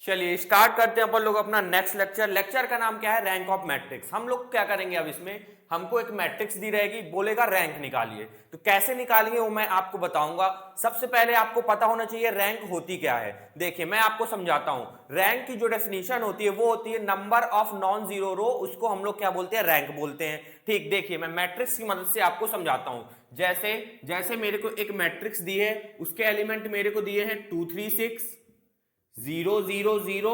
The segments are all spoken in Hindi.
चलिए स्टार्ट करते हैं अपन लोग अपना नेक्स्ट लेक्चर। लेक्चर का नाम क्या है? Rank of matrix. हम लोग क्या करेंगे अब इसमें, हमको एक मैट्रिक्स दी रहेगी, बोलेगा रैंक निकालिए। तो कैसे निकालेंगे वो मैं आपको बताऊंगा। सबसे पहले आपको पता होना चाहिए रैंक होती क्या है। देखिए मैं आपको समझाता हूं। रैंक की जो डेफिनेशन होती है वो होती है नंबर ऑफ नॉन जीरो रो, उसको हम लोग क्या बोलते हैं? रैंक बोलते हैं। ठीक, देखिए मैं मैट्रिक्स की मदद से आपको समझाता हूं। जैसे जैसे मेरे को एक मैट्रिक्स दी है, उसके एलिमेंट मेरे को दिए हैं 2 3 6 0 0 0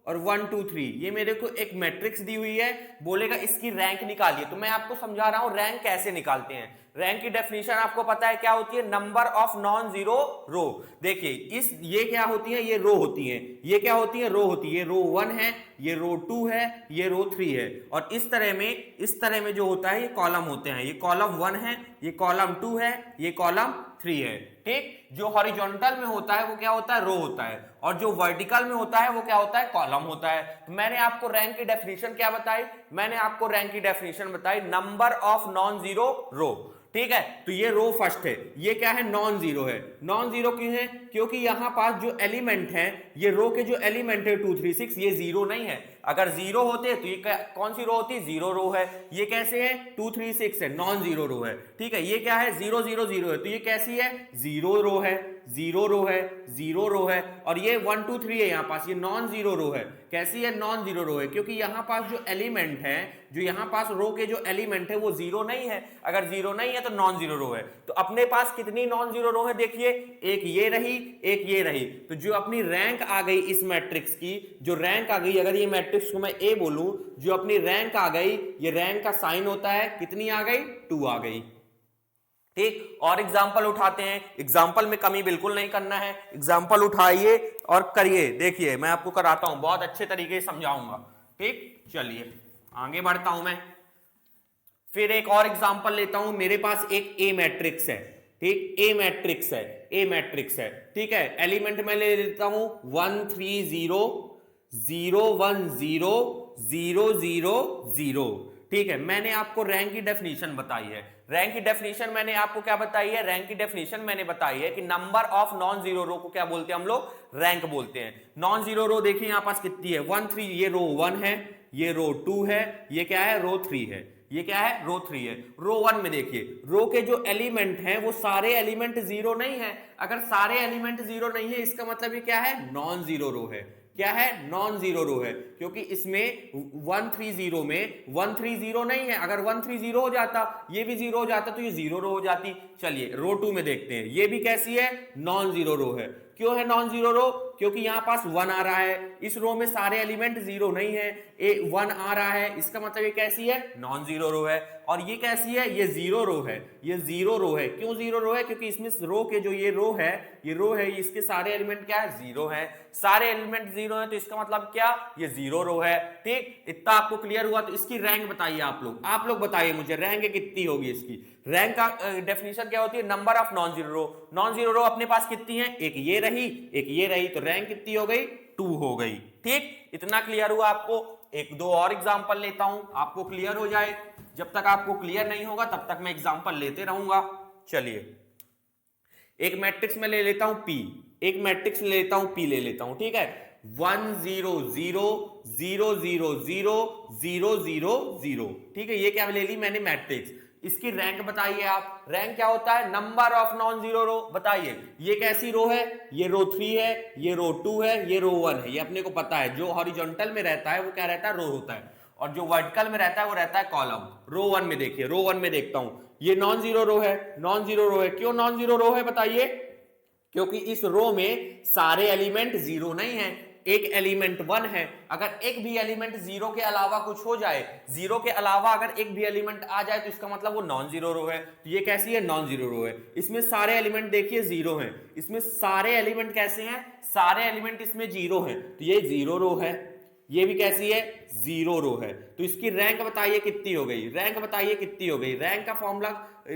और 1 2 3। ये मेरे को एक मैट्रिक्स दी हुई है, बोलेगा इसकी रैंक निकालिए। तो मैं आपको समझा रहा हूं रैंक कैसे निकालते हैं। रैंक की डेफिनेशन आपको पता है क्या होती है? नंबर ऑफ नॉन जीरो रो। देखिए इस ये क्या होती है? ये रो होती है। ये क्या होती है? रो होती है। ये रो 1 है, ये रो 2 है, ये रो 3 है। और इस तरह में जो होता है ये कॉलम होते हैं। ये कॉलम 1 है, ये कॉलम 2 है, ये कॉलम 3 है। ठीक, जो हॉरिजॉन्टल में होता है वो क्या होता है? रो होता है। और जो वर्टिकल में होता है वो क्या होता है? कॉलम होता है। तो मैंने आपको रैंक की डेफिनेशन क्या बताई? मैंने आपको रैंक की डेफिनेशन बताई नंबर ऑफ नॉन जीरो रो। ठीक है, तो ये रो फर्स्ट है, ये क्या है? नॉन जीरो है। नॉन जीरो क्यों है? क्योंकि यहां पास जो एलिमेंट है, ये रो के जो एलिमेंट है 2 3 6, ये जीरो नहीं है। अगर जीरो होते तो ये कौन सी रो होती? जीरो रो है। ये कैसे है? 2 3 6 है, नॉन जीरो रो है। ठीक है, ये क्या है? 0 0 0 है, तो ये कैसी है? जीरो रो है, जीरो रो है, जीरो रो है। और ये 1 2 3 है यहां पास, ये नॉन जीरो रो है। कैसी है? नॉन जीरो रो है, क्योंकि यहां पास जो एलिमेंट है, जो यहां पास रो के जो एलिमेंट है वो जीरो नहीं है। अगर जीरो नहीं है तो नॉन जीरो रो है। तो अपने पास कितनी नॉन जीरो रो है? देखिए एक ये रही, एक ये रही। तो जो अपनी रैंक आ गई इस मैट्रिक्स की, जो रैंक आ गई, अगर ये मैट्रिक्स को मैं ए बोलूं, जो अपनी रैंक आ गई, ये रैंक का साइन होता है, कितनी आ गई? 2 आ गई। ठीक, और एग्जाम्पल उठाते हैं। एग्जाम्पल में कमी बिल्कुल नहीं करना है, एग्जाम्पल उठाइए और करिए। देखिए मैं आपको कराता हूं, बहुत अच्छे तरीके से समझाऊंगा। ठीक, चलिए आगे बढ़ता हूं मैं। फिर एक और एग्जाम्पल लेता हूं। मेरे पास एक ए मैट्रिक्स है। ठीक, ए मैट्रिक्स है, ए मैट्रिक्स है। ठीक है, एलिमेंट मैं ले लेता हूं 1 3 0 0 1 0 0 0 0। ठीक है, मैंने आपको रैंक की डेफिनेशन बताई है। रैंक की डेफिनेशन मैंने आपको क्या बताई है? रैंक की डेफिनेशन मैंने बताई है कि नंबर ऑफ नॉन जीरो रो को क्या बोलते हैं हम लोग? रैंक बोलते हैं। नॉन जीरो रो देखिए यहां पास कितनी है? 1 3, ये रो 1 है, ये रो 2 है, ये क्या है? रो 3 है। ये क्या है? रो 3 है। रो 1 में देखिए रो के जो एलिमेंट हैं वो सारे एलिमेंट जीरो नहीं है। अगर सारे एलिमेंट जीरो नहीं है इसका मतलब ये क्या है? नॉन जीरो रो है। क्या है? नॉन जीरो रो है, क्योंकि इसमें 1 3 0 में 1 3 0 नहीं है। अगर 1 3 0 हो जाता, ये भी जीरो हो जाता, तो ये जीरो रो हो जाती। चलिए रो 2 में देखते हैं, ये भी कैसी है? नॉन जीरो रो है। क्यों है नॉन जीरो रो? क्योंकि यहां पास 1 आ रहा है, इस रो में सारे एलिमेंट जीरो नहीं है, 1 आ रहा है, इसका मतलब ये कैसी है? नॉन जीरो रो है। और ये कैसी है? ये जीरो रो है, ये जीरो रो है। क्यों जीरो रो है? क्योंकि इसमें रो के जो ये रो है, ये रो है, इसके सारे एलिमेंट क्या है? जीरो है। सारे एलिमेंट जीरो है तो इसका मतलब क्या? ये जीरो रो है। ठीक, इतना आपको क्लियर हुआ? तो इसकी रैंक बताइए आप लोग बताइए मुझे रैंक कितनी होगी इसकी। रैंक का डेफिनेशन क्या होती है? Number of non zero row. Non zero row अपने पास कितनी है? एक ये रही, एक ये रही, तो रैंक कितनी हो गई? 2 हो गई। ठीक, इतना क्लियर हुआ आपको? एक दो और एग्जांपल लेता हूं, आपको क्लियर हो जाए। जब तक आपको क्लियर नहीं होगा तब तक मैं एग्जांपल लेते रहूंगा। चलिए एक मैट्रिक्स में ले लेता हूं P, एक मैट्रिक्स ले लेता हूं P ले लेता हूं। ठीक है, 1 0 0 0 0 0 0 0 0। ठीक है, ये क्या ले ली मैंने? मैट्रिक्स। इसकी रैंक बताइए आप। रैंक क्या होता है? नंबर ऑफ नॉन जीरो रो। बताइए ये कैसी रो है? ये रो 3 है, ये रो 2 है, ये रो 1 है। ये अपने को पता है, जो हॉरिजॉन्टल में रहता है वो क्या रहता है? रो होता है, और जो वर्टिकल में रहता है वो रहता है कॉलम। रो 1 में देखिए, रो 1 में देखता हूं, ये नॉन जीरो रो है, नॉन जीरो रो है। क्यों नॉन जीरो रो है बताइए? क्योंकि इस रो में सारे एलिमेंट जीरो नहीं है, एक एलिमेंट 1 है। अगर एक भी एलिमेंट जीरो के अलावा कुछ हो जाए, जीरो के अलावा अगर एक भी एलिमेंट आ जाए तो इसका मतलब वो नॉन जीरो रो है। तो ये कैसी है? नॉन जीरो रो है। इसमें सारे एलिमेंट देखिए जीरो हैं, इसमें सारे एलिमेंट कैसे हैं? सारे एलिमेंट इसमें जीरो हैं, तो ये जीरो रो है। ये भी कैसी है? जीरो रो है। तो इसकी रैंक बताइए कितनी हो गई? रैंक बताइए कितनी हो गई? रैंक का फॉर्मूला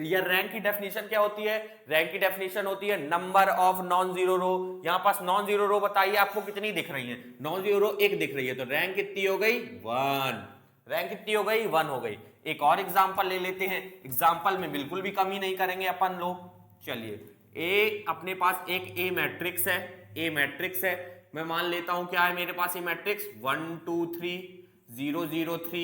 या रैंक की डेफिनेशन क्या होती है? रैंक की डेफिनेशन होती है नंबर ऑफ नॉन जीरो रो। यहां पास नॉन जीरो रो बताइए आपको कितनी दिख रही है? नॉन जीरो रो एक दिख रही है, तो रैंक कितनी हो गई? 1। रैंक कितनी हो गई? 1 हो गई। एक और एग्जांपल ले लेते हैं, एग्जांपल में बिल्कुल भी कमी नहीं करेंगे अपन लोग। चलिए अपने पास एक ए मैट्रिक्स है, ए मैट्रिक्स है। मैं मान लेता हूं क्या है मेरे पास ये मैट्रिक्स 1 2 3 0 0 3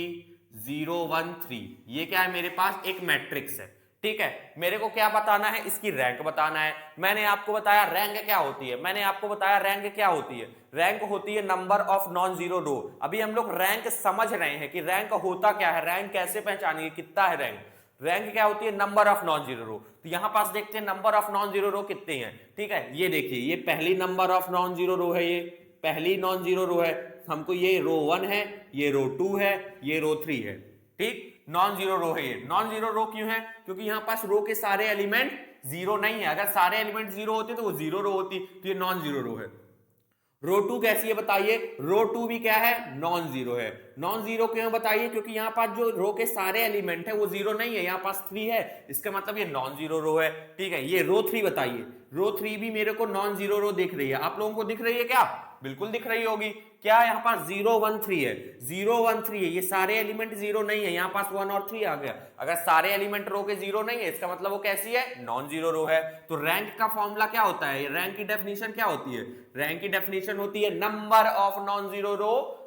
0 1 3, ये क्या है मेरे पास एक मैट्रिक्स है। ठीक है, मेरे को क्या बताना है, इसकी रैंक बताना है। मैंने आपको बताया रैंक क्या होती है, मैंने आपको बताया रैंक क्या होती है। रैंक होती है नंबर ऑफ नॉन जीरो रो। अभी हम लोग रैंक समझ रहे हैं कि रैंक होता क्या है, रैंक कैसे पहचानेंगे, कितना है रैंक। रैंक क्या होती है, नंबर ऑफ नॉन जीरो रो। तो यहां पास देखते हैं नंबर ऑफ नॉन जीरो रो कितने हैं। ठीक है, ये देखिए ये पहली नंबर ऑफ नॉन जीरो रो है, ये पहली नॉन जीरो रो है। हमको ये रो 1 है, ये रो 2 है, ये रो 3 है। ठीक, नॉन जीरो रो है। ये नॉन जीरो रो क्यों है, क्योंकि यहां पास रो के सारे एलिमेंट जीरो नहीं है। अगर सारे एलिमेंट जीरो होते तो वो जीरो रो होती, तो ये नॉन जीरो रो है। रो 2 कैसी है बताइए, रो 2 भी क्या है, नॉन जीरो है। नॉन जीरो क्यों बताइए, क्योंकि यहां पास जो रो के सारे एलिमेंट है वो जीरो नहीं है, यहां पास 3 है, इसका मतलब ये नॉन जीरो रो है। ठीक है, ये रो 3 बताइए, रो 3 भी मेरे को नॉन जीरो रो दिख रही है। आप लोगों को दिख रही है क्या, बिल्कुल दिख रही होगी। क्या यहाँ पास 0 1 3 है, 0 1 3 है, ये सारे एलिमेंट जीरो नहीं है, यहाँ पास 1 और 3 आ गया। अगर सारे एलिमेंट रो के जीरो नहीं है, इसका मतलब वो कैसी है, नॉन जीरो रो है। तो रैंक का फॉर्मूला क्या होता है, रैंक की डेफिनेशन क्या होती है, रैंक की डेफिनेशन होती है number of non zero row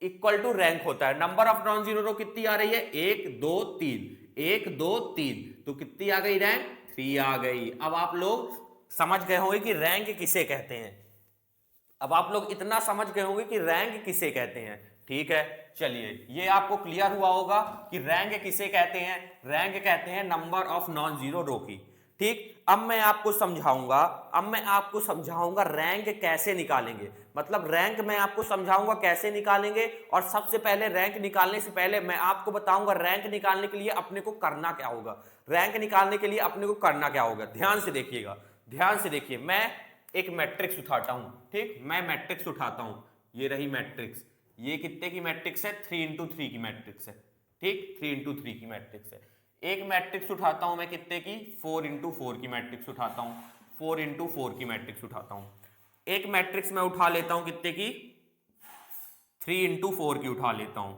equal to rank होता है। Number of non zero row कितनी आ रही है, 1 2 3, 1 2 3, तो कितनी आ गई रैंक, 3 आ गई। अब आप लोग समझ गए होंगे कि रैंक किसे कहते हैं। अब आप लोग इतना समझ गए होंगे कि रैंक किसे कहते हैं। ठीक है, चलिए ये आपको क्लियर हुआ होगा कि रैंक किसे कहते हैं। रैंक कहते हैं नंबर ऑफ नॉन जीरो रो की। ठीक, अब मैं आपको समझाऊंगा रैंक कैसे निकालेंगे। मतलब रैंक मैं आपको समझाऊंगा कैसे निकालेंगे। और सबसे पहले रैंक निकालने से पहले मैं आपको बताऊंगा रैंक निकालने के लिए अपने को करना क्या होगा। रैंक निकालने के लिए अपने को करना क्या होगा, ध्यान से देखिएगा, ध्यान से देखिए। मैं एक मैट्रिक्स उठाता हूं। ठीक, मैं मैट्रिक्स उठाता हूं, ये रही मैट्रिक्स। ये कितने की मैट्रिक्स है, 3 इंटू 3 की मैट्रिक्स है। ठीक, 3 इंटू 3 की मैट्रिक्स है। एक मैट्रिक्स उठाता हूं मैं कितने की, 4 इंटू 4 की मैट्रिक्स उठाता हूं, 4 इंटू 4 की मैट्रिक्स उठाता हूं। एक मैट्रिक्स मैं उठा लेता हूं कितने की, 3 इंटू 4 की उठा लेता हूं।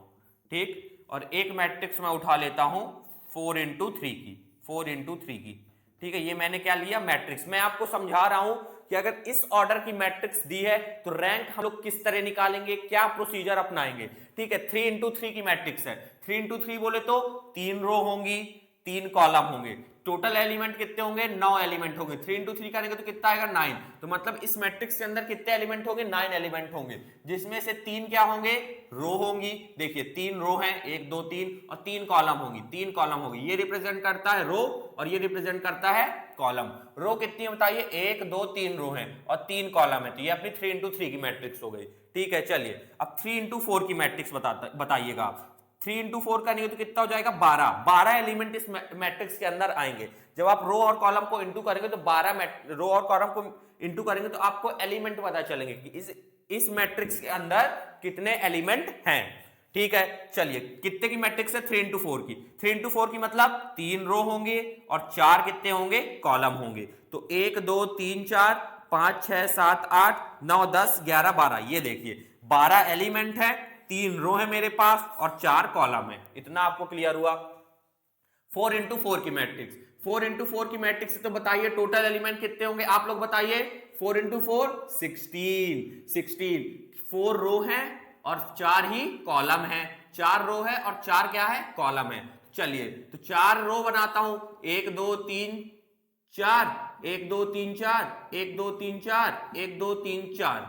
ठीक, और एक मैट्रिक्स मैं उठा लेता हूं 4 इंटू 3 की, 4 इंटू 3 की। ठीक है, ये मैंने क्या लिया, मैट्रिक्स। मैं आपको समझा रहा हूं कि अगर इस ऑर्डर की मैट्रिक्स दी है तो रैंक हम लोग किस तरह निकालेंगे, क्या प्रोसीजर अपनाएंगे। ठीक है, 3 इंटू 3 की मैट्रिक्स है। 3 इंटू 3 बोले तो 3 रो होंगी, 3 कॉलम होंगे। टोटल एलिमेंट कितने होंगे, 9 एलिमेंट होंगे। 3 इंटू 3 करेंगे तो कितना आएगा, 9। तो मतलब इस मैट्रिक्स के अंदर कितने एलिमेंट होंगे, 9 एलिमेंट होंगे, जिसमें से 3 क्या होंगे, रो होंगी। देखिए 3 रो हैं, 1 2 3, और 3 कॉलम होंगी, 3 कॉलम होगी। ये रिप्रेजेंट करता है रो और ये रिप्रेजेंट करता है कॉलम। रो कितनी है बताइए, 1 2 3 रो हैं और 3 कॉलम है, तो ये अपनी 3 इंटू 3 की मैट्रिक्स हो गई। ठीक है, चलिए अब 3 इंटू 4 की मैट्रिक्स बताइएगा आप। 3 इंटू 4 का नहीं हो तो कितना हो जाएगा, 12 एलिमेंट इस मैट्रिक्स के अंदर आएंगे। जब आप रो और कॉलम को इंटू करेंगे तो 12 रो और कॉलम को इंटू करेंगे तो आपको एलिमेंट पता चलेंगे कि इस मैट्रिक्स के अंदर कितने एलिमेंट हैं। ठीक है, चलिए कितने की मैट्रिक्स है, 3 इंटू 4 की। 3 इंटू 4 की मतलब 3 रो होंगे और 4 कितने होंगे, कॉलम होंगे। तो 1 2 3 4 5 6 7 8 9 10 11 12, ये देखिए 12 एलिमेंट है, 3 रो है मेरे पास और 4 कॉलम है। इतना आपको क्लियर हुआ। 4 इंटू 4 की मैट्रिक्स, 4 इंटू 4 की मैट्रिक्स से तो बताइए टोटल एलिमेंट कितने होंगे, आप लोग बताइए। 4 इंटू 4 16, 4 रो है और 4 ही कॉलम है। 4 रो है और 4 क्या है, कॉलम है। चलिए तो 4 रो बनाता हूं, 1 2 3 4, 1 2 3 4, 1 2 3 4, 1 2 3 4,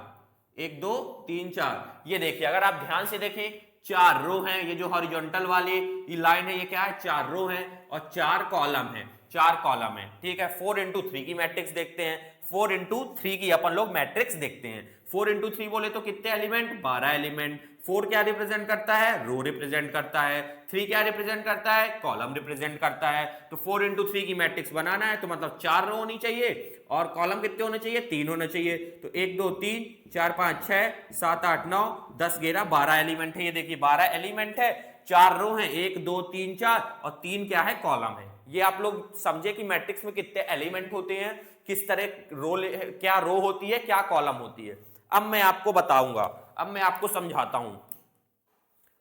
1 2 3 4। ये देखिए अगर आप ध्यान से देखें 4 रो हैं, ये जो हॉरिजॉन्टल वाली ये लाइन है ये क्या है, 4 रो हैं और 4 कॉलम है, 4 कॉलम है। ठीक है, 4 इंटू 3 की मैट्रिक्स देखते हैं। 4 इंटू 3 की अपन लोग मैट्रिक्स देखते हैं। 4 इंटू 3 बोले तो कितने एलिमेंट, 12 एलिमेंट। 4 क्या रिप्रेजेंट करता है, रो रिप्रेजेंट करता है। 3 क्या रिप्रेजेंट करता है, कॉलम रिप्रेजेंट करता है। तो 4 इंटू 3 की मैट्रिक्स बनाना है तो मतलब 4 रो होनी चाहिए और कॉलम कितने होने चाहिए, 3 होने चाहिए। तो 1 2 3 4 5 6 7 8 9 10 11 12 एलिमेंट है। ये देखिए 12 एलिमेंट है, 4 रो हैं, 1 2 3 4 और 3 क्या है, कॉलम है। ये आप लोग समझे कि मैट्रिक्स में कितने एलिमेंट होते हैं, किस तरह रो, क्या रो होती है, क्या कॉलम होती है। अब मैं आपको बताऊंगा, अब मैं आपको समझाता हूं।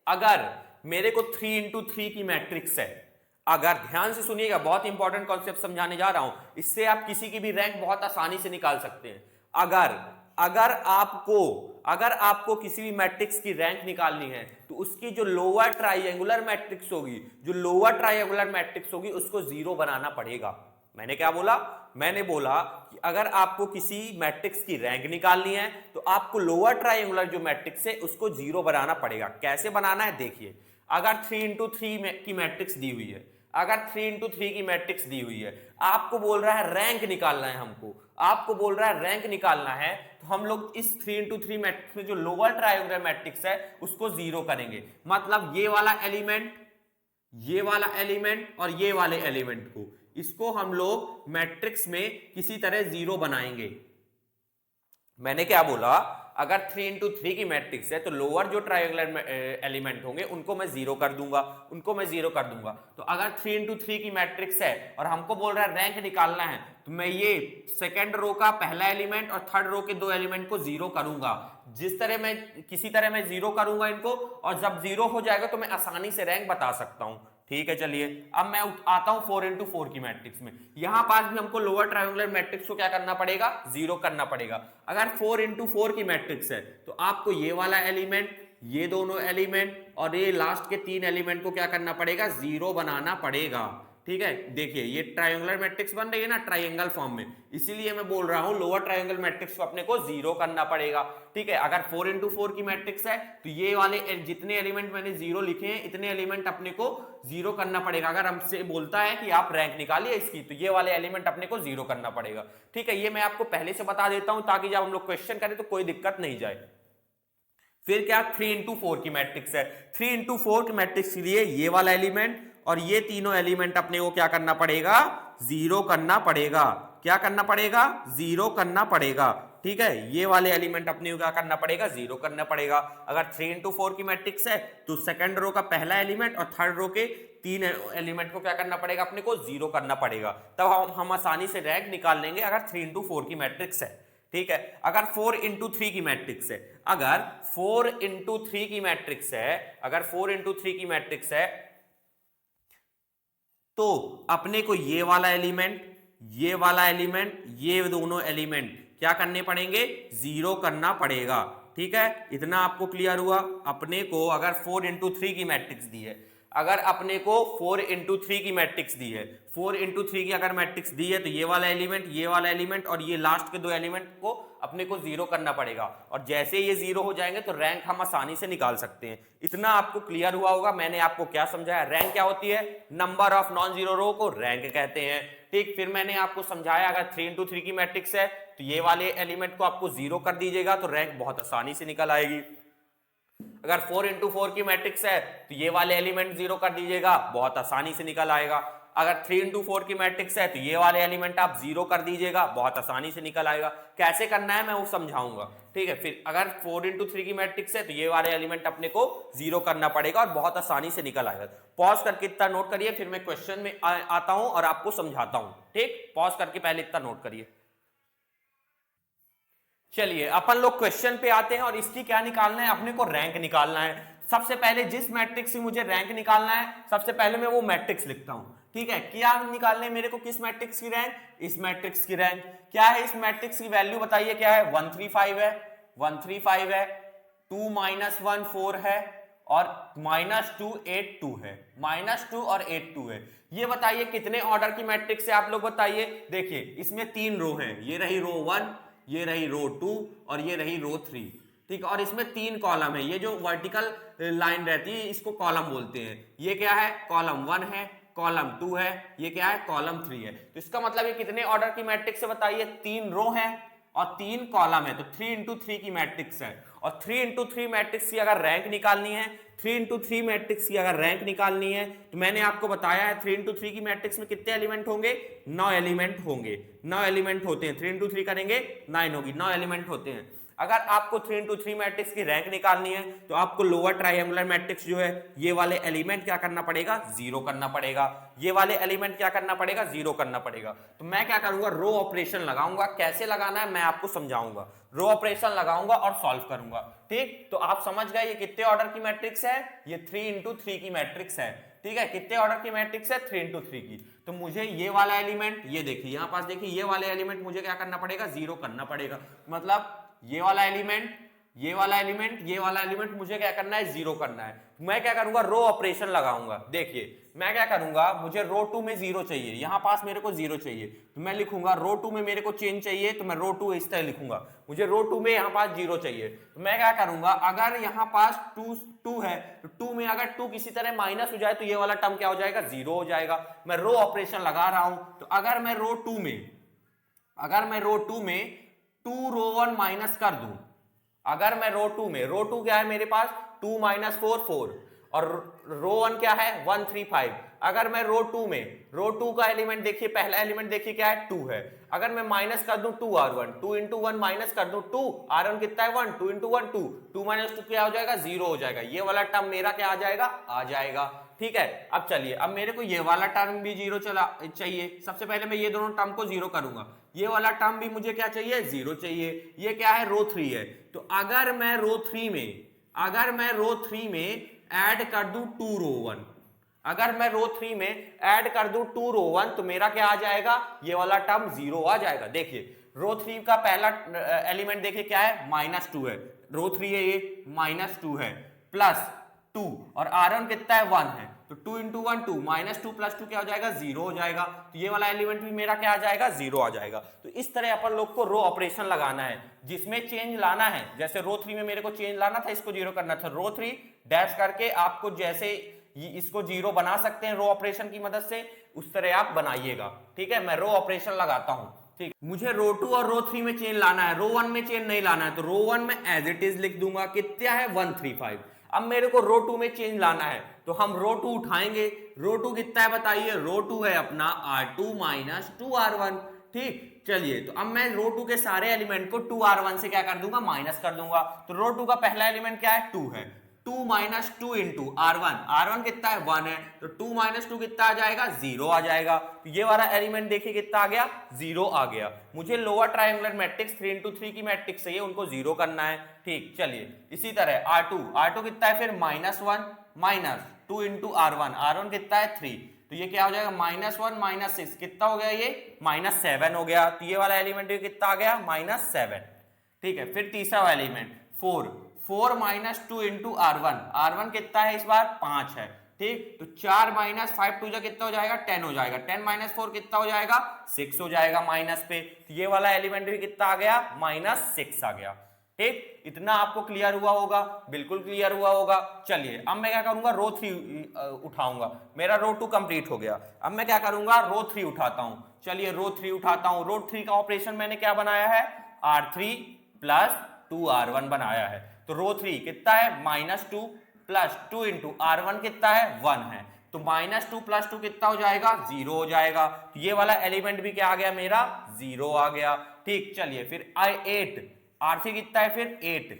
अगर मेरे को 3 इंटू 3 की मैट्रिक्स है, अगर ध्यान से सुनिएगा, बहुत इंपॉर्टेंट कॉन्सेप्ट समझाने जा रहा हूं, इससे आप किसी की भी रैंक बहुत आसानी से निकाल सकते हैं। अगर अगर आपको किसी भी मैट्रिक्स की रैंक निकालनी है तो उसकी जो लोअर ट्राइंगुलर मैट्रिक्स होगी उसको जीरो बनाना पड़ेगा। मैंने क्या बोला? मैंने बोला कि अगर आपको किसी मैट्रिक्स की रैंक निकालनी है तो आपको लोअर ट्राइंगुलर जो मैट्रिक्स है उसको जीरो बनाना पड़ेगा। कैसे बनाना है देखिए, अगर 3x3 की मैट्रिक्स दी हुई है, अगर 3x3 की मैट्रिक्स दी हुई है, आपको बोल रहा है रैंक निकालना है, आपको बोल रहा है रैंक निकालना है, तो हम लोग इस 3x3 मैट्रिक्स में जो लोअर ट्रायंगुलर मैट्रिक्स है उसको जीरो करेंगे। मतलब ये वाला एलिमेंट और ये वाले एलिमेंट को, इसको हम लोग मैट्रिक्स में किसी तरह जीरो बनाएंगे। मैंने क्या बोला? अगर 3x3 की मैट्रिक्स है तो लोअर जो ट्रायंगुलर एलिमेंट होंगे उनको मैं जीरो कर दूंगा, तो अगर 3x3 की मैट्रिक्स है और हमको बोल रहा है रैंक निकालना है, तो मैं ये सेकंड रो का पहला एलिमेंट और थर्ड रो के दो एलिमेंट को जीरो करूंगा। किसी तरह मैं जीरो करूंगा इनको, और जब जीरो हो जाएगा तो मैं आसानी से रैंक बता सकता हूं। ठीक है, चलिए अब मैं आता हूं 4x4 की मैट्रिक्स में। यहां पास भी हमको लोअर ट्रायंगुलर मैट्रिक्स को क्या करना पड़ेगा? जीरो करना पड़ेगा। अगर 4x4 की मैट्रिक्स है तो आपको ये वाला एलिमेंट, ये दोनों एलिमेंट और ये लास्ट के तीन एलिमेंट को क्या करना पड़ेगा? जीरो बनाना पड़ेगा। ठीक है, देखिए ये ट्रायंगुलर मैट्रिक्स बन रही है ना ट्रायंगल फॉर्म में, इसीलिए मैं बोल रहा हूं लोअर ट्रायंगल मैट्रिक्स को अपने को जीरो करना पड़ेगा। ठीक है, अगर 4x4 की मैट्रिक्स है तो ये वाले जितने एलिमेंट मैंने जीरो लिखे हैं इतने एलिमेंट अपने को जीरो करना पड़ेगा। अगर हमसे बोलता है कि आप रैंक निकालिए इसकी, तो ये वाले एलिमेंट अपने को जीरो करना पड़ेगा। ठीक है, ये मैं आपको पहले से बता देता हूं ताकि जब हम लोग क्वेश्चन करें तो कोई दिक्कत नहीं जाए। फिर क्या? 3x4 की मैट्रिक्स है, 3x4 की मैट्रिक्स के लिए ये वाला एलिमेंट और ये तीनों एलिमेंट अपने को क्या करना पड़ेगा? जीरो करना पड़ेगा। क्या करना पड़ेगा? जीरो करना पड़ेगा। ठीक है, ये वाले एलिमेंट अपने को क्या करना पड़ेगा? जीरो करना पड़ेगा। अगर 3x4 की मैट्रिक्स है तो सेकंड रो का पहला एलिमेंट और थर्ड रो के तीन एलिमेंट को क्या करना पड़ेगा? अपने को जीरो करना पड़ेगा। तब हम आसानी से रैंक निकाल लेंगे अगर 3x4 की मैट्रिक्स है। ठीक है, अगर 4x3 की मैट्रिक्स है, अगर 4x3 की मैट्रिक्स है तो अपने को ये वाला एलिमेंट, ये दोनों एलिमेंट क्या करने पड़ेंगे? जीरो करना पड़ेगा। ठीक है, इतना आपको क्लियर हुआ? अपने को अगर 4x3 की मैट्रिक्स दी है, अगर अपने को 4x3 की मैट्रिक्स दी है, 4x3 की अगर मैट्रिक्स दी है तो ये वाला एलिमेंट और ये लास्ट के दो एलिमेंट को अपने को जीरो करना पड़ेगा, और जैसे ये जीरो हो जाएंगे तो रैंक हम आसानी से निकाल सकते हैं। इतना आपको क्लियर हुआ होगा? मैंने आपको क्या समझाया? रैंक क्या होती है? नंबर ऑफ नॉन जीरो रो को रैंक कहते हैं। ठीक, फिर मैंने आपको समझाया अगर 3x3 की मैट्रिक्स है तो ये वाले एलिमेंट को आपको जीरो कर दीजिएगा तो रैंक बहुत आसानी से निकल आएगी। अगर 4x4 की मैट्रिक्स है तो ये वाले एलिमेंट जीरो कर दीजिएगा, बहुत आसानी से निकल आएगा। अगर 3x4 की मैट्रिक्स है तो ये वाले एलिमेंट आप जीरो कर दीजिएगा, बहुत आसानी से निकल आएगा। कैसे करना है मैं वो समझाऊंगा। ठीक है, फिर अगर 4x3 की मैट्रिक्स है तो ये वाले एलिमेंट अपने को जीरो करना पड़ेगा और बहुत आसानी से निकल आएगा। पॉज करके इतना नोट करिए, फिर मैं क्वेश्चन में आता हूं और आपको समझाता हूं। ठीक, पॉज करके पहले इतना नोट करिए। चलिए अपन लोग क्वेश्चन पे आते हैं और इसकी क्या निकालना है? अपने को रैंक निकालना है। सबसे पहले जिस मैट्रिक्स से मुझे रैंक निकालना है, सबसे पहले मैं वो मैट्रिक्स लिखता हूं। ठीक है, क्या निकालना है मेरे को? किस मैट्रिक्स की रैंक? इस मैट्रिक्स की रैंक। क्या है इस मैट्रिक्स की वैल्यू? बताइए क्या है? 135 है, 135 है, 2 - 1 4 है और -2 8 2 है, -2 और 8 2 है। ये बताइए कितने ऑर्डर की मैट्रिक्स है? आप लोग बताइए। देखिए इसमें तीन रो हैं, ये रही रो 1, ये रही रो 2 और ये रही रो 3। ठीक, और इसमें तीन कॉलम है। ये जो वर्टिकल लाइन रहती है इसको कॉलम बोलते हैं। ये क्या है? कॉलम 1 है, कॉलम 2 है, ये क्या है? कॉलम 3 है। तो इसका मतलब ये कितने ऑर्डर की मैट्रिक्स है? बताइए। तीन रो है और तीन कॉलम है, तो 3x3 की मैट्रिक्स है। और 3x3 मैट्रिक्स की अगर रैंक निकालनी है, 3x3 मैट्रिक्स की अगर रैंक निकालनी है तो मैंने आपको बताया है 3x3 की मैट्रिक्स में कितने एलिमेंट होंगे? 9 एलिमेंट होंगे। 9 एलिमेंट होते हैं। 3x3 करेंगे 9 होगी, 9 एलिमेंट होते हैं। अगर आपको 3x3 मैट्रिक्स की रैंक निकालनी है तो आपको लोअर ट्रायंगुलर मैट्रिक्स जो है ये वाले एलिमेंट क्या करना पड़ेगा? जीरो करना पड़ेगा। ये वाले एलिमेंट क्या करना पड़ेगा? जीरो करना पड़ेगा। तो मैं क्या करूंगा? रो ऑपरेशन लगाऊंगा। कैसे लगाना है मैं आपको समझाऊंगा। रो ऑपरेशन लगाऊंगा और सॉल्व करूंगा। ठीक, तो आप समझ गए ये कितने ऑर्डर की मैट्रिक्स है? ये 3x3 की मैट्रिक्स है। ठीक है, कितने ऑर्डर की मैट्रिक्स है? 3x3 की। तो मुझे ये वाला एलिमेंट, ये देखिए यहां पास देखिए, ये वाले एलिमेंट मुझे क्या करना पड़ेगा? जीरो करना पड़ेगा। मतलब ये वाला एलिमेंट, ये वाला एलिमेंट, ये वाला एलिमेंट मुझे क्या करना है, जीरो करना है। मैं क्या करूंगा, रो ऑपरेशन लगाऊंगा। देखिए मैं क्या करूंगा, मुझे रो 2 में जीरो चाहिए, यहां पास मेरे को जीरो चाहिए, तो मैं लिखूंगा रो 2 में मेरे को चेंज चाहिए, तो मैं रो 2 इस तरह लिखूंगा। मुझे रो 2 में यहां पास जीरो चाहिए, तो मैं क्या करूंगा, अगर यहां पास 2 है तो 2 में अगर 2 किसी तरह माइनस हो जाए तो ये वाला टर्म क्या हो जाएगा, जीरो हो जाएगा। मैं रो ऑपरेशन लगा रहा हूं, तो अगर मैं रो 2 में 2 रो 1 माइनस कर दूं, अगर मैं रो 2 में, रो 2 क्या है मेरे पास, 2 माइनस 4 4, और रो 1 क्या है 1 3 5। अगर मैं रो 2 में, रो 2 का एलिमेंट देखिए, पहला एलिमेंट देखिए क्या है, 2 है। अगर मैं माइनस कर दूं 2r1, 2 इंटू 1 माइनस कर दूं 2, r1 कितना है 1, 2 इंटू 1 2, 2 माइनस 2 क्या हो जाएगा, जीरो हो जाएगा। ये वाला टर्म मेरा क्या आ जाएगा, आ जाएगा। ठीक है, अब चलिए, अब मेरे को ये वाला टर्म भी जीरो चाहिए। सबसे पहले मैं ये दोनों टर्म को जीरो करूंगा, ये वाला टर्म भी मुझे क्या चाहिए, जीरो चाहिए। ये क्या है, रो 3 है। तो अगर मैं रो 3 में ऐड कर दूं 2 रो 1, अगर मैं रो 3 में ऐड कर दूं 2 रो 1, तो मेरा क्या आ जाएगा, ये वाला टर्म जीरो आ जाएगा। देखिए रो 3 का पहला एलिमेंट देखिए क्या है, -2 है। रो 3 है ये, -2 है, प्लस 2, और r1 कितना है 1 है, तो 2 इंटू 1 2, -2 प्लस 2 क्या हो जाएगा, जीरो हो जाएगा। तो ये वाला एलिमेंट भी मेरा क्या आ जाएगा, जीरो आ जाएगा। तो इस तरह अपन लोग को रो ऑपरेशन लगाना है, जिसमें चेंज लाना है। जैसे रो 3 में मेरे को चेंज लाना था, इसको जीरो करना था, रो 3 डैश करके आपको जैसे इसको जीरो बना सकते हैं रो ऑपरेशन की मदद से, उस तरह आप बनाइएगा। ठीक है, मैं रो ऑपरेशन लगाता हूं। ठीक, मुझे रो 2 और रो 3 में चेंज लाना है, रो 1 में चेंज नहीं लाना है, तो रो 1 में एज इट इज लिख दूंगा, कितना है 135। अब मेरे को रो 2 में चेंज लाना है, तो हम रो 2 उठाएंगे। रो 2 कितना है बताइए, रो 2 है अपना r2 माइनस 2r1। ठीक, चलिए, तो अब मैं रो 2 के सारे एलिमेंट को 2r1 से क्या कर दूंगा, माइनस कर दूंगा। तो रो 2 का पहला एलिमेंट क्या है, 2 है, 2 माइनस 2 इंटू r1 कितना है 1 है, तो 2 माइनस 2 कितना आ जाएगा, जीरो आ जाएगा। तो ये वाला एलिमेंट देखिए कितना आ गया, जीरो आ गया। मुझे लोअर ट्रायंगुलर मैट्रिक्स 3 इंटू 3 की मैट्रिक्स चाहिए, उनको जीरो करना है। ठीक, चलिए, इसी तरह r2 कितना है फिर, -1 माइनस 2 इंटू r1 कितना है 3, तो ये क्या हो जाएगा, -1 -6 कितना हो गया, ये -7 हो गया। तो ये वाला एलिमेंट कितना आ गया, -7। ठीक है, फिर तीसरा एलिमेंट 4 माइनस 2 इंटू r1 कितना है इस बार, 5 है। ठीक, तो 4 माइनस 5 2 कितना हो जाएगा, 10 हो जाएगा। 10 माइनस 4 कितना हो जाएगा, 6 हो जाएगा माइनस पे। तो ये वाला एलिमेंट भी कितना आ गया, -6 आ गया। ठीक, इतना आपको क्लियर हुआ होगा, बिल्कुल क्लियर हुआ होगा। चलिए, अब मैं क्या करूंगा, रो 3 उठाऊंगा। मेरा रो 2 कंप्लीट हो गया, अब मैं क्या करूंगा, रो 3 उठाता हूं। चलिए, रो 3 उठाता हूं। रो 3 का ऑपरेशन मैंने क्या बनाया है, r3 प्लस 2r1 बनाया है। तो रो 3 कितना है, -2 प्लस 2 इंटू r1 कितना है, 1 है, तो -2 प्लस 2 कितना हो जाएगा, जीरो हो जाएगा। तो ये वाला एलिमेंट भी क्या आ गया मेरा, जीरो आ गया। ठीक, चलिए, फिर i8, r3 कितना है फिर 8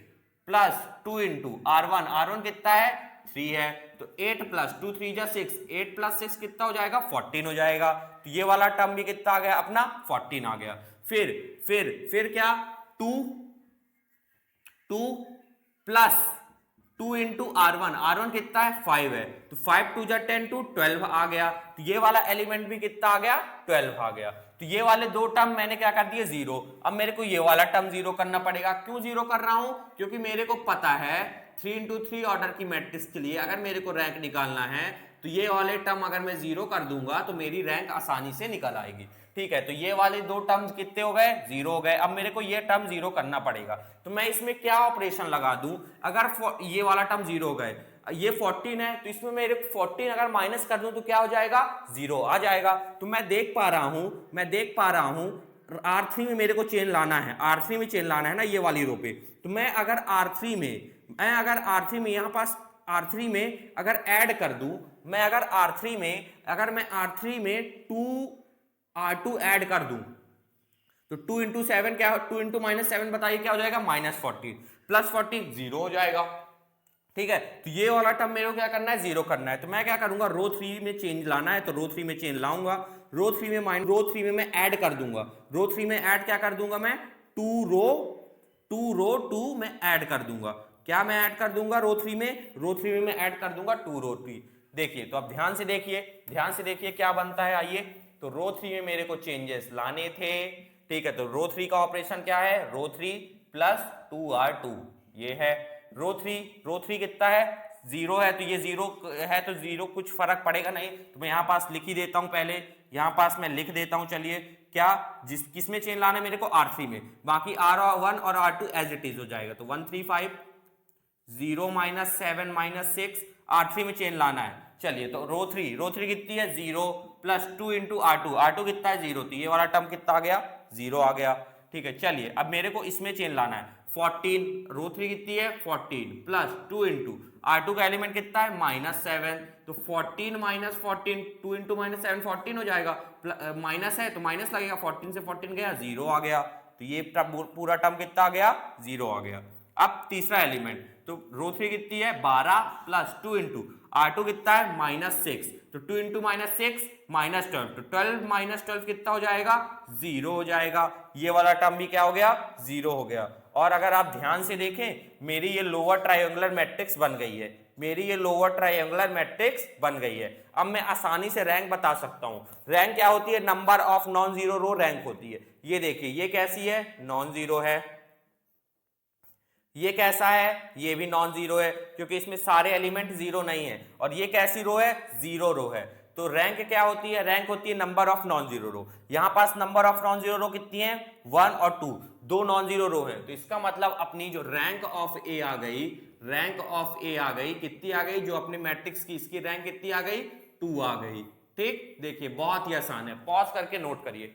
प्लस 2 इंटू r1 कितना है 3 है, तो 8 प्लस 2 3 जा 6, 8 प्लस 6 कितना हो जाएगा, 14 हो जाएगा। तो ये वाला टर्म भी कितना आ गया अपना, 14 आ गया। फिर क्या, 2 प्लस 2 इंटू r1 कितना है 5 है, तो 5 2 जा 10 2 12 आ गया। तो ये वाला एलिमेंट भी कितना आ गया, 12 आ गया। तो ये वाले दो टर्म मैंने क्या कर दिए, जीरो। अब मेरे को ये वाला टर्म जीरो करना पड़ेगा। क्यों जीरो कर रहा हूं, क्योंकि मेरे को पता है 3 इंटू 3 ऑर्डर की मैट्रिक्स के लिए अगर मेरे को रैंक निकालना है, तो ये वाले टर्म अगर मैं जीरो कर दूंगा तो मेरी रैंक आसानी से निकल आएगी। ठीक है, तो ये वाले दो टर्म्स कितने हो गए, जीरो हो गए। अब मेरे को ये टर्म जीरो करना पड़ेगा, तो मैं इसमें क्या ऑपरेशन लगा दूं। अगर ये वाला टर्म जीरो हो गए, ये 14 है, तो इसमें मेरे 14 अगर माइनस कर दूं तो क्या हो जाएगा, जीरो आ जाएगा। तो मैं देख पा रहा हूं R3 में मेरे को चेन लाना है, R3 में चेन लाना है ना ये वाली रो पे। तो मैं अगर R3 में यहां पास R3 में अगर ऐड कर दूं, मैं अगर R3 में 2R2 ऐड कर दूं, तो 2 इंटू 7 क्या, 2 इंटू -7 बताइए क्या हो जाएगा, -40 प्लस 40 जीरो हो जाएगा। ठीक है, तो ये वाला टर्म मेरे को क्या करना है, जीरो करना है। तो मैं क्या करूंगा, रो 3 में चेंज लाना है, तो रो 3 में चेंज लाऊंगा। रो 3 में मैं ऐड कर दूंगा। रो 3 में ऐड क्या कर दूंगा मैं, 2 रो 2 में ऐड कर दूंगा। क्या मैं ऐड कर दूंगा रो 3 में मैं ऐड कर दूंगा 2 रो 3। देखिए, तो अब ध्यान से देखिए क्या बनता है। आइए, तो रो 3 में मेरे को चेंजेस लाने थे। ठीक है, तो रो 3 का ऑपरेशन क्या है, रो 3 प्लस 2r2, ये है रो थ्री कितना है 0 है, तो ये 0 है तो 0 कुछ फर्क पड़ेगा नहीं, तो मैं यहाँ पास लिख ही देता हूं, पहले यहाँ पास मैं लिख देता हूं। चलिए क्या किसमें चेन लाना है मेरे को R3 में, बाकी R1 और R2 एज इट इज हो जाएगा, तो 135 0 माइनस 7 माइनस 6 R3 में चेन लाना है। चलिए तो रो थ्री कितनी है 0 प्लस 2 इंटू R2 कितना है 0, तो ये वाला टर्म कितना आ गया 0 आ गया। ठीक है, चलिए अब मेरे को इसमें चेन लाना है 14, रो थ्री कितनी है 14 प्लस 2 इंटू R2 का एलिमेंट कितना है -7, तो 14 माइनस 14 2 इंटू माइनस 7 14 हो जाएगा, माइनस है तो माइनस लगेगा, 14 से 14 गया 0 आ गया, तो ये पूरा टर्म कितना आ गया 0 आ गया। अब तीसरा एलिमेंट, तो रो थ्री कितनी है 12 प्लस 2 इंटू R2 कितना है -6, तो 2 इंटू -6 -12, तो 12 -12 कितना हो जाएगा 0 हो जाएगा, ये वाला टर्म भी क्या हो गया 0 हो गया। और अगर आप ध्यान से देखें मेरी ये लोअर ट्रायंगुलर मैट्रिक्स बन गई है, मेरी ये लोअर ट्रायंगुलर मैट्रिक्स बन गई है। अब मैं आसानी से रैंक बता सकता हूं, रैंक क्या होती है number of non zero row rank होती है। ये देखिए ये कैसी है नॉन जीरो है, ये कैसा है ये भी नॉन जीरो है क्योंकि इसमें सारे एलिमेंट जीरो नहीं है, और ये कैसी रो है जीरो रो है। तो रैंक क्या होती है, रैंक होती है नंबर ऑफ नॉन जीरो रो। यहां पास number of non zero row कितनी है 1 और 2, दो नॉन जीरो रो है, तो इसका मतलब अपनी जो रैंक ऑफ ए आ गई, रैंक ऑफ ए आ गई कितनी आ गई, जो अपने मैट्रिक्स की इसकी रैंक कितनी आ गई 2 आ गई। ठीक, देखिए बहुत ही आसान है, पॉज करके नोट करिए।